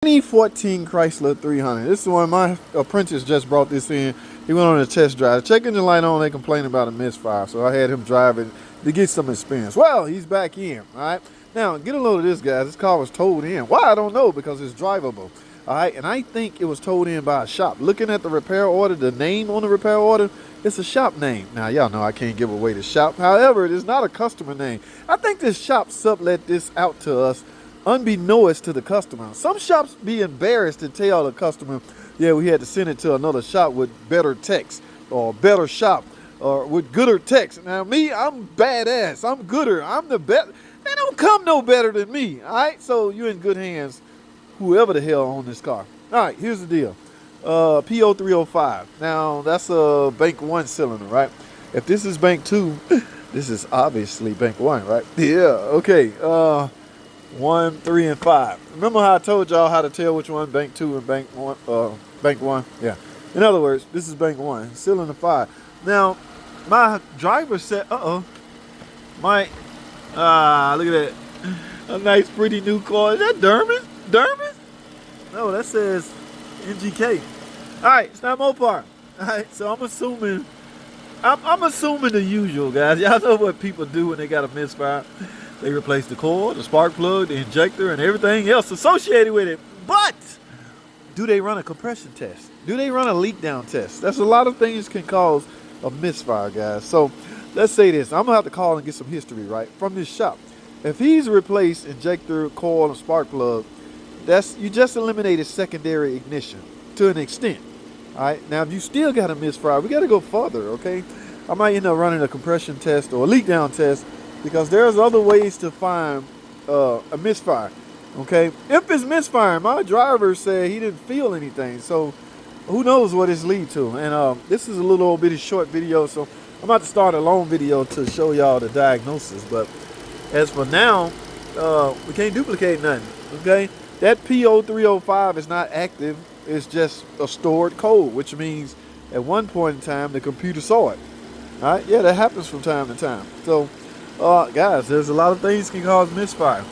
2014 Chrysler 300. This is one my apprentice just brought this in. He went on a test drive. Check engine light on, they complaining about a misfire. So I had him drive it to get some experience. Well, he's back in, all right? Now, get a load of this, guys. This car was towed in. Why? I don't know, because it's drivable, all right? And I think it was towed in by a shop. Looking at the repair order, the name on the repair order, it's a shop name. Now, y'all know I can't give away the shop. However, it is not a customer name. I think this shop sublet this out to us unbeknownst to the customer. Some shops be embarrassed to tell the customer, yeah, we had to send it to another shop with better text, or better shop, or with gooder text. Now me, I'm badass. I'm gooder. I'm the best. They don't come no better than me. All right, so you're in good hands, whoever the hell own this car. All right, here's the deal. PO 305. Now that's a bank 1 cylinder, right? If this is bank 2, this is obviously bank 1, right? Yeah. Okay. 1, 3, and 5. Remember how I told y'all how to tell which one bank 2 and bank 1? Bank 1. Yeah. In other words, this is bank 1, cylinder 5. Now, my driver said, look at that, a nice, pretty new car. Is that Dermis? Dermis? No, that says NGK. All right, it's not Mopar. All right, so I'm assuming the usual, guys. Y'all know what people do when they got a misfire. They replace the core, the spark plug, the injector, and everything else associated with it. But do they run a compression test? Do they run a leak down test? That's a lot of things can cause a misfire, guys. So let's say this. I'm going to have to call and get some history, right, from this shop. If he's replaced injector, coil, and spark plug, you just eliminated secondary ignition to an extent. All right. Now, if you still got a misfire, we got to go further, okay? I might end up running a compression test or a leak down test, because there's other ways to find a misfire, okay? If it's misfire, my driver said he didn't feel anything, so who knows what this lead to. And this is a little old bitty short video, so I'm about to start a long video to show y'all the diagnosis. But as for now, we can't duplicate nothing, okay? That PO 305 is not active. It's just a stored code, which means at one point in time, the computer saw it, all right? Yeah, that happens from time to time. So, guys, there's a lot of things can cause misfire.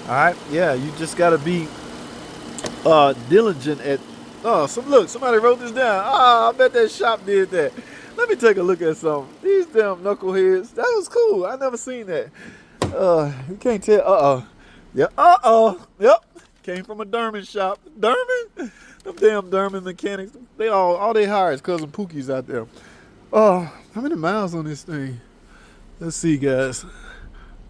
All right, yeah, you just gotta be diligent at. Look, somebody wrote this down. I bet that shop did that. Let me take a look at something. These damn knuckleheads. That was cool. I never seen that. You can't tell. Yeah. Yep. Came from a Derman shop. Derman. Them damn Derman mechanics. They all they hire is cousin Pookie's out there. How many miles on this thing? Let's see, guys.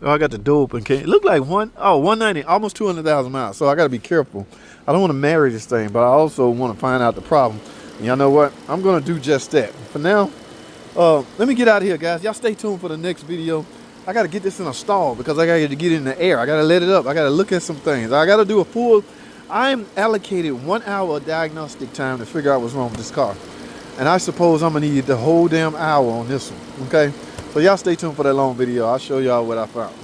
Oh, I got the door open. It look like 190, almost 200,000 miles. So I got to be careful. I don't want to marry this thing, but I also want to find out the problem. And y'all know what? I'm going to do just that. For now, let me get out of here, guys. Y'all stay tuned for the next video. I got to get this in a stall because I got to get it in the air. I got to let it up. I got to look at some things. I got to do a full. I'm allocated 1 hour diagnostic time to figure out what's wrong with this car. And I suppose I'm going to need the whole damn hour on this one. Okay? So y'all stay tuned for that long video. I'll show y'all what I found.